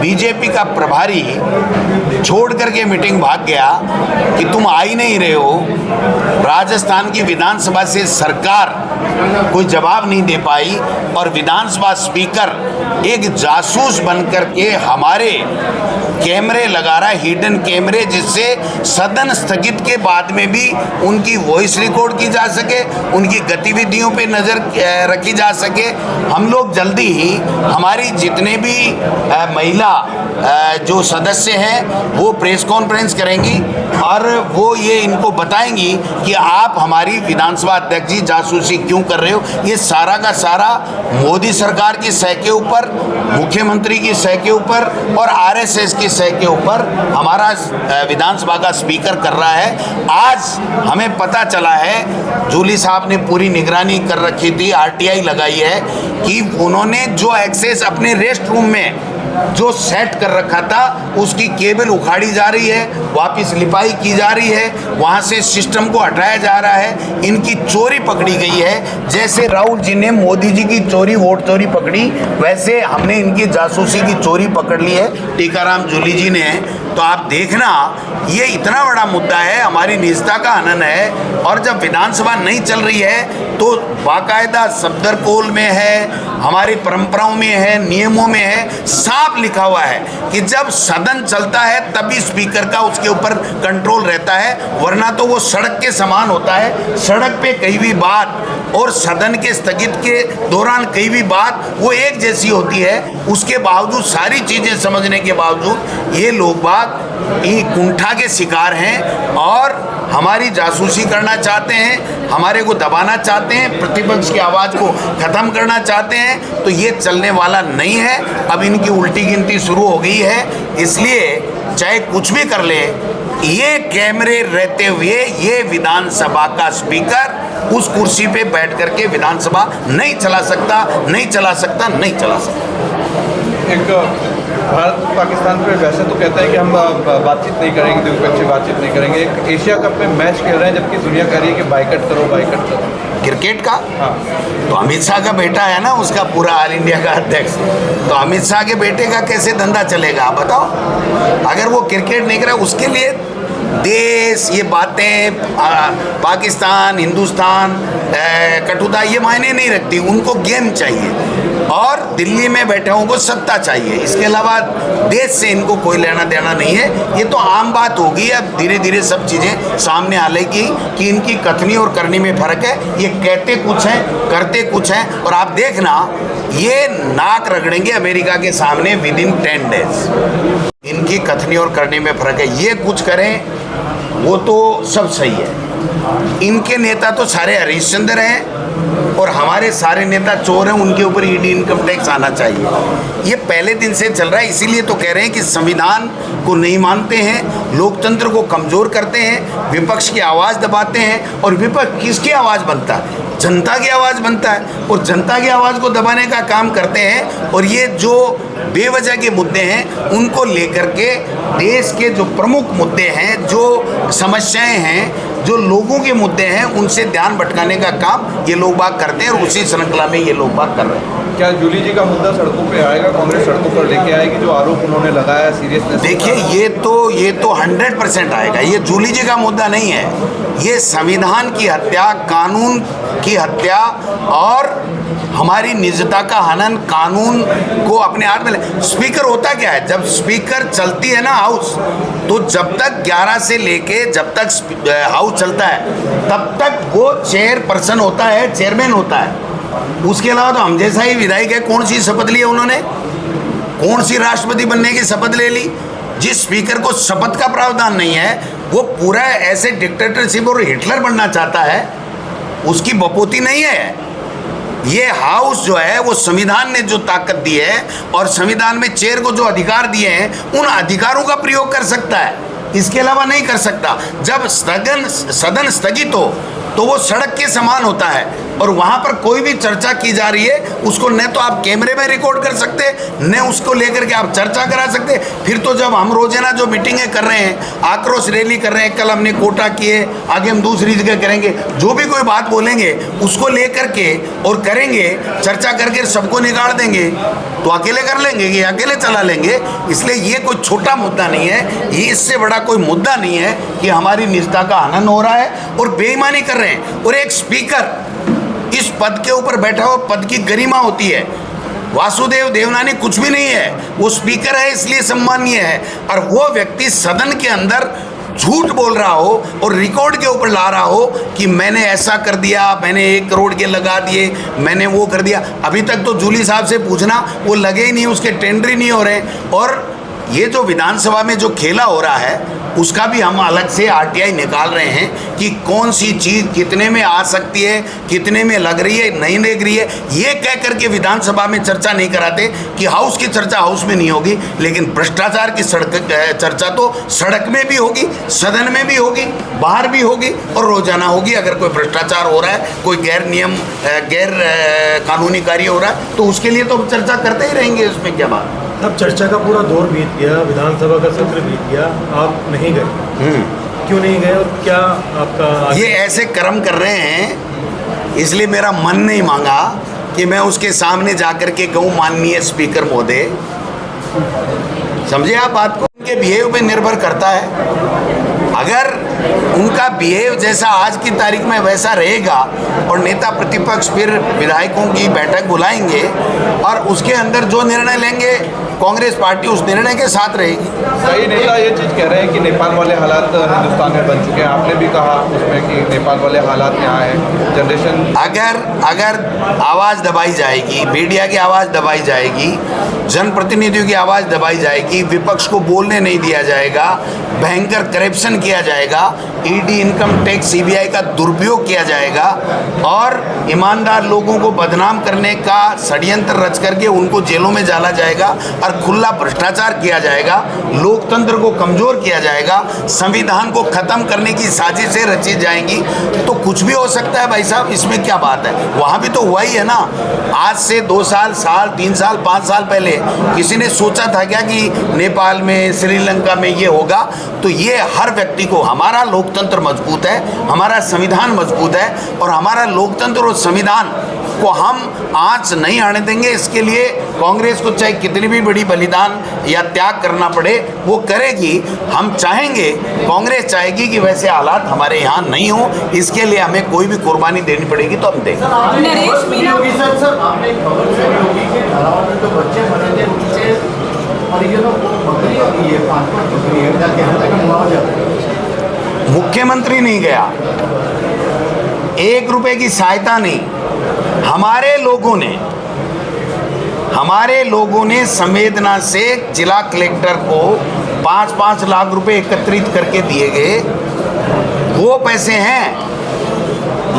BJP का प्रभारी छोड़ करके मीटिंग भाग गया कि तुम आ ही नहीं रहे हो। राजस्थान की विधानसभा से सरकार कोई जवाब नहीं दे पाई और विधानसभा स्पीकर एक जासूस बनकर के हमारे कैमरे लगा रहा है, हिडन कैमरे, जिससे सदन स्थगित के बाद में भी उनकी वॉइस रिकॉर्ड की जा सके, उनकी गतिविधियों पे नज़र रखी जा सके। हम लोग जल्दी ही हमारी जितने भी महिला जो सदस्य हैं वो प्रेस कॉन्फ्रेंस करेंगी और वो ये इनको बताएंगी कि आप हमारी विधानसभा अध्यक्ष जी जासूसी क्यों कर रहे हो। ये सारा का सारा मोदी सरकार की सह के ऊपर, मुख्यमंत्री की सह के ऊपर और आरएसएस की सह के ऊपर हमारा विधानसभा का स्पीकर कर रहा है। आज हमें पता चला है, जूली साहब ने पूरी निगरानी कर रखी थी, आरटीआई लगाई है कि उन्होंने जो एक्सेस अपने रेस्ट रूम में जो सेट कर रखा था उसकी केबल उखाड़ी जा रही है, वापस लिपाई की जा रही है, वहाँ से सिस्टम को हटाया जा रहा है। इनकी चोरी पकड़ी गई है। जैसे राहुल जी ने मोदी जी की चोरी, वोट चोरी पकड़ी, वैसे हमने इनकी जासूसी की चोरी पकड़ ली है टीकाराम जूली जी ने। तो आप देखना, ये इतना बड़ा मुद्दा है, हमारी निजता का हनन है। और जब विधानसभा नहीं चल रही है तो बाकायदा सफदरकोल में है, हमारी परंपराओं में है, नियमों में है, साफ लिखा हुआ है कि जब सदन चलता है तभी स्पीकर का उसके ऊपर कंट्रोल रहता है, वरना तो वो सड़क के समान होता है। सड़क पे कहीं भी बात और सदन के स्थगित के दौरान कहीं भी बात वो एक जैसी होती है। उसके बावजूद, सारी चीज़ें समझने के बावजूद ये लोग बाग कुंठा के शिकार हैं और हमारी जासूसी करना चाहते हैं, हमारे को दबाना चाहते हैं, प्रतिपक्ष की आवाज़ को ख़त्म करना चाहते हैं। तो ये चलने वाला नहीं है। अब इनकी उल्टी गिनती शुरू हो गई है। इसलिए चाहे कुछ भी कर ले, ये कैमरे रहते हुए ये विधानसभा का स्पीकर उस कुर्सी पे बैठ करके विधानसभा नहीं चला सकता, नहीं चला सकता, नहीं चला सकता। एक भारत पाकिस्तान पे वैसे तो कहता है कि हम बातचीत नहीं करेंगे, द्विपक्षीय बातचीत नहीं करेंगे। एक एशिया कप में मैच खेल रहे हैं जबकि दुनिया कह रही है कि बाइकआउट करो, बाइकआउट करो। क्रिकेट का? हाँ। तो अमित शाह का बेटा है ना उसका पूरा ऑल इंडिया का अध्यक्ष, तो अमित शाह के बेटे का कैसे धंधा चलेगा आप बताओ। अगर वो क्रिकेट नहीं करे, उसके लिए देश, ये बातें, पाकिस्तान, हिंदुस्तान, कटुता, ये मायने नहीं रखती। उनको गेम चाहिए और दिल्ली में बैठे को सत्ता चाहिए। इसके अलावा देश से इनको कोई लेना देना नहीं है। ये तो आम बात होगी। अब धीरे धीरे सब चीज़ें सामने आ लेगी कि इनकी कथनी और करनी में फ़र्क है। ये कहते कुछ हैं, करते कुछ हैं। और आप देखना, ये नाक रगड़ेंगे अमेरिका के सामने विद इन 10 डेज। इनकी कथनी और करने में फ़र्क है। ये कुछ करें वो तो सब सही है। इनके नेता तो सारे हरिश्चंद्र हैं और हमारे सारे नेता चोर हैं। उनके ऊपर ईडी इनकम टैक्स आना चाहिए। ये पहले दिन से चल रहा है। इसीलिए तो कह रहे हैं कि संविधान को नहीं मानते हैं, लोकतंत्र को कमज़ोर करते हैं, विपक्ष की आवाज़ दबाते हैं। और विपक्ष किसकी आवाज़ बनता है? जनता की आवाज़ बनता है और जनता की आवाज़ को दबाने का काम करते हैं। और ये जो बेवजह के मुद्दे हैं उनको लेकर के देश के जो प्रमुख मुद्दे हैं, जो समस्याएं हैं, जो लोगों के मुद्दे हैं, उनसे ध्यान भटकाने का काम ये लोग बाग करते हैं और उसी श्रृंखला में ये लोग बाग कर रहे हैं। क्या जूली जी का मुद्दा सड़कों पे आएगा? कांग्रेस सड़कों पर लेके आएगी जो आरोप उन्होंने लगाया सीरियसनेस? देखिए, ये तो 100% आएगा। ये जूली जी का मुद्दा नहीं है। ये संविधान की हत्या, कानून की हत्या और हमारी निजता का हनन, कानून को अपने हाथ में। स्पीकर होता क्या है? जब स्पीकर चलती है ना हाउस, तो जब तक 11 से लेके जब तक हाउस चलता है तब तक वो चेयरपर्सन होता है, चेयरमैन होता है। उसके अलावा तो हम जैसा ही विधायक है। कौन सी शपथ ली है उन्होंने? कौन सी राष्ट्रपति बनने की शपथ ले ली? जिस स्पीकर को शपथ का प्रावधान नहीं है, वो पूरा ऐसे डिक्टेटरशिप और हिटलर बनना चाहता है, उसकी बपोती नहीं है। ये हाउस जो है वो संविधान ने जो ताकत दी है और संविधान में चेयर को जो अधिकार दिए हैं, उन अधिकारों का प्रयोग कर सकता है, इसके अलावा नहीं कर सकता। जब सदन स्थगित हो तो वो सड़क के समान होता है। और वहाँ पर कोई भी चर्चा की जा रही है उसको न तो आप कैमरे में रिकॉर्ड कर सकते, न उसको लेकर के आप चर्चा करा सकते। फिर तो जब हम रोजाना जो मीटिंगें कर रहे हैं, आक्रोश रैली कर रहे हैं, कल हमने कोटा किए, आगे हम दूसरी जगह करेंगे, जो भी कोई बात बोलेंगे उसको लेकर के और करेंगे, चर्चा करके सबको निकाल देंगे, तो अकेले कर लेंगे, ये अकेले चला लेंगे। इसलिए ये कोई छोटा मुद्दा नहीं है, ये इससे बड़ा कोई मुद्दा नहीं है कि हमारी निष्ठा का हनन हो रहा है और बेईमानी कर रहे हैं। और एक स्पीकर इस पद के ऊपर बैठा हुआ, पद की गरिमा होती है। वासुदेव देवनानी कुछ भी नहीं है, वो स्पीकर है इसलिए सम्मानीय है। और वो व्यक्ति सदन के अंदर झूठ बोल रहा हो और रिकॉर्ड के ऊपर ला रहा हो कि मैंने ऐसा कर दिया, मैंने 1 करोड़ के लगा दिए, मैंने वो कर दिया। अभी तक तो जूली साहब से पूछना, वो लगे ही नहीं, उसके टेंडर ही नहीं हो रहे। और ये जो विधानसभा में जो खेला हो रहा है उसका भी हम अलग से आरटीआई निकाल रहे हैं कि कौन सी चीज़ कितने में आ सकती है, कितने में लग रही है, नहीं लग रही है। ये कह करके विधानसभा में चर्चा नहीं कराते कि हाउस की चर्चा हाउस में नहीं होगी, लेकिन भ्रष्टाचार की चर्चा तो सड़क में भी होगी, सदन में भी होगी, बाहर भी होगी और रोजाना होगी। अगर कोई भ्रष्टाचार हो रहा है, कोई गैर कानूनी कार्य हो रहा है, तो उसके लिए तो हम चर्चा करते ही रहेंगे, उसमें क्या बात। अब चर्चा का पूरा दौर बीत गया, विधानसभा का सत्र बीत गया, आप नहीं गए, क्यों नहीं गए और क्या आपका? ये ऐसे कर्म कर रहे हैं, इसलिए मेरा मन नहीं मांगा कि मैं उसके सामने जाकर के कहूँ माननीय स्पीकर महोदय। समझे आप बात को? उनके बिहेव पे निर्भर करता है। अगर उनका बिहेव जैसा आज की तारीख में वैसा रहेगा और नेता प्रतिपक्ष फिर विधायकों की बैठक बुलाएंगे और उसके अंदर जो निर्णय लेंगे कांग्रेस पार्टी उस निर्णय के साथ रहेगी। कई नेता ये चीज़ कह रहे हैं कि नेपाल वाले हालात हिंदुस्तान में बन चुके हैं। आपने भी कहा उसमें कि नेपाल वाले हालात यहाँ हैं, जनरेशन। अगर आवाज़ दबाई जाएगी, मीडिया की आवाज़ दबाई जाएगी, जनप्रतिनिधियों की आवाज़ दबाई जाएगी, विपक्ष को बोलने नहीं दिया जाएगा, भयंकर करप्शन किया जाएगा, ईडी, इनकम टैक्स, सीबीआई का दुरुपयोग किया जाएगा और ईमानदार लोगों को बदनाम करने का षड्यंत्र रच करके उनको जेलों में डाला जाएगा और खुला भ्रष्टाचार किया जाएगा, लोकतंत्र को कमज़ोर किया जाएगा, संविधान को ख़त्म करने की साजिशें रची जाएंगी, तो कुछ भी हो सकता है भाई साहब। इसमें क्या बात है? वहाँ भी तो हुआ ही है ना। आज से 2 साल, 3 साल, 5 साल पहले किसी ने सोचा था क्या कि नेपाल में, श्रीलंका में ये होगा? तो ये हर व्यक्ति को, हमारा लोकतंत्र मजबूत है, हमारा संविधान मजबूत है और हमारा लोकतंत्र और संविधान को हम आँच नहीं आने देंगे। इसके लिए कांग्रेस को चाहे कितनी भी बड़ी बलिदान या त्याग करना पड़े वो करेगी। हम चाहेंगे, कांग्रेस चाहेगी कि वैसे हालात हमारे यहाँ नहीं हो, इसके लिए हमें कोई भी कुर्बानी देनी पड़ेगी तो हम देंगे। नरेश मीना सर आपने एक खबर से योगी के धारावां में जो बच्चे मरे थे उनसे परिजनों को बकरियां दी है, 5-5 बकरियां, क्या कहना है कि मुआवजा? मुख्यमंत्री नहीं गया, 1 रुपए की सहायता नहीं। हमारे लोगों ने संवेदना से जिला कलेक्टर को 5-5 लाख रुपए एकत्रित करके दिए गए, वो पैसे हैं,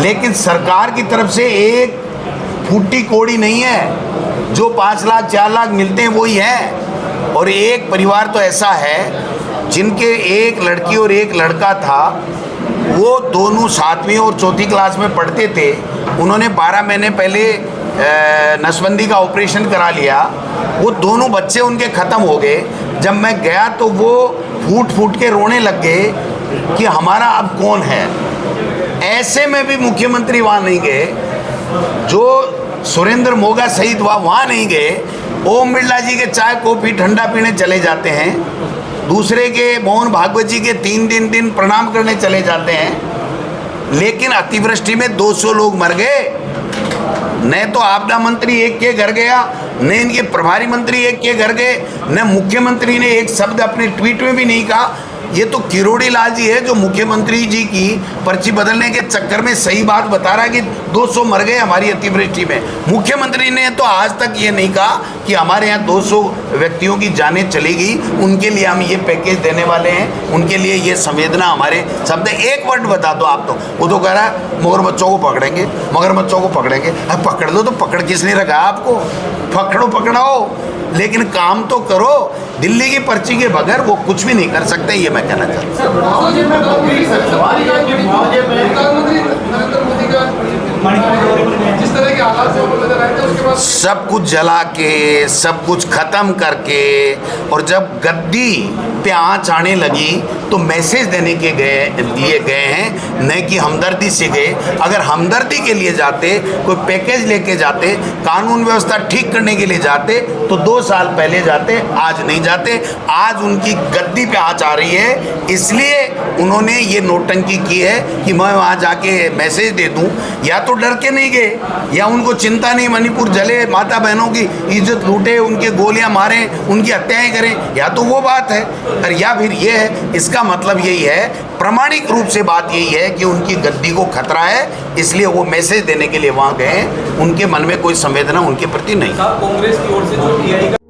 लेकिन सरकार की तरफ से एक फूटी कौड़ी नहीं है। जो 5 लाख 4 लाख मिलते हैं वही है। और एक परिवार तो ऐसा है जिनके एक लड़की और एक लड़का था, वो दोनों 7वीं और 4थी क्लास में पढ़ते थे। उन्होंने 12 महीने पहले नसबंदी का ऑपरेशन करा लिया, वो दोनों बच्चे उनके ख़त्म हो गए। जब मैं गया तो वो फूट फूट के रोने लग गए कि हमारा अब कौन है। ऐसे में भी मुख्यमंत्री वहाँ नहीं गए, जो सुरेंद्र मोगा शहीद हुआ वहाँ नहीं गए। ओम बिरला जी के चाय कॉफ़ी ठंडा पीने चले जाते हैं, दूसरे के मोहन भागवत जी के 3 दिन प्रणाम करने चले जाते हैं। लेकिन अतिवृष्टि में 200 लोग मर गए। न तो आपदा मंत्री एक के घर गया, न इनके प्रभारी मंत्री एक के घर गए, न मुख्यमंत्री ने एक शब्द अपने ट्वीट में भी नहीं कहा। ये तो किरोड़ी लाल जी है जो मुख्यमंत्री जी की पर्ची बदलने के चक्कर में सही बात बता रहा है कि 200 मर गए हमारी अतिवृष्टि में। मुख्यमंत्री ने तो आज तक ये नहीं कहा कि हमारे यहाँ 200 व्यक्तियों की जानें चली गई, उनके लिए हम ये पैकेज देने वाले हैं, उनके लिए ये संवेदना हमारे शब्द। एक वर्ड बता दो आप। तो वो तो कह रहा है मगरमच्छों को पकड़ेंगे, मगरमच्छों को पकड़ेंगे। अब पकड़ दो तो पकड़ किसने रखा आपको? पकड़ाओ, लेकिन काम तो करो। दिल्ली की पर्ची के बगैर वो कुछ भी नहीं कर सकते, ये मैं कहना चाहता हूँ। प्रधानमंत्री नरेंद्र मोदी का जिस तरह के हालात से वो नजर आए थे उसके बाद सब कुछ जला के, सब कुछ खत्म करके, और जब गद्दी पे आँच आने लगी तो मैसेज देने के लिए गए हैं, न कि हमदर्दी से गए। अगर हमदर्दी के लिए जाते, कोई पैकेज लेके जाते, कानून व्यवस्था ठीक करने के लिए जाते तो 2 साल पहले जाते, आज नहीं जाते। आज उनकी गद्दी पे आँच आ रही है, इसलिए उन्होंने ये नौटंकी की है कि मैं वहाँ जाके मैसेज दे दूँ। या तो डर के नहीं गए, या उनको चिंता नहीं, मणिपुर जले, माता बहनों की इज्जत लूटे, उनके गोलियां मारें, उनकी हत्याएं करें, या तो वो बात है, और या फिर ये है। इसका मतलब यही है, प्रामाणिक रूप से बात यही है कि उनकी गद्दी को खतरा है, इसलिए वो मैसेज देने के लिए वहाँ गए। उनके मन में कोई संवेदना उनके प्रति नहीं। कांग्रेस की ओर से जो टीआई का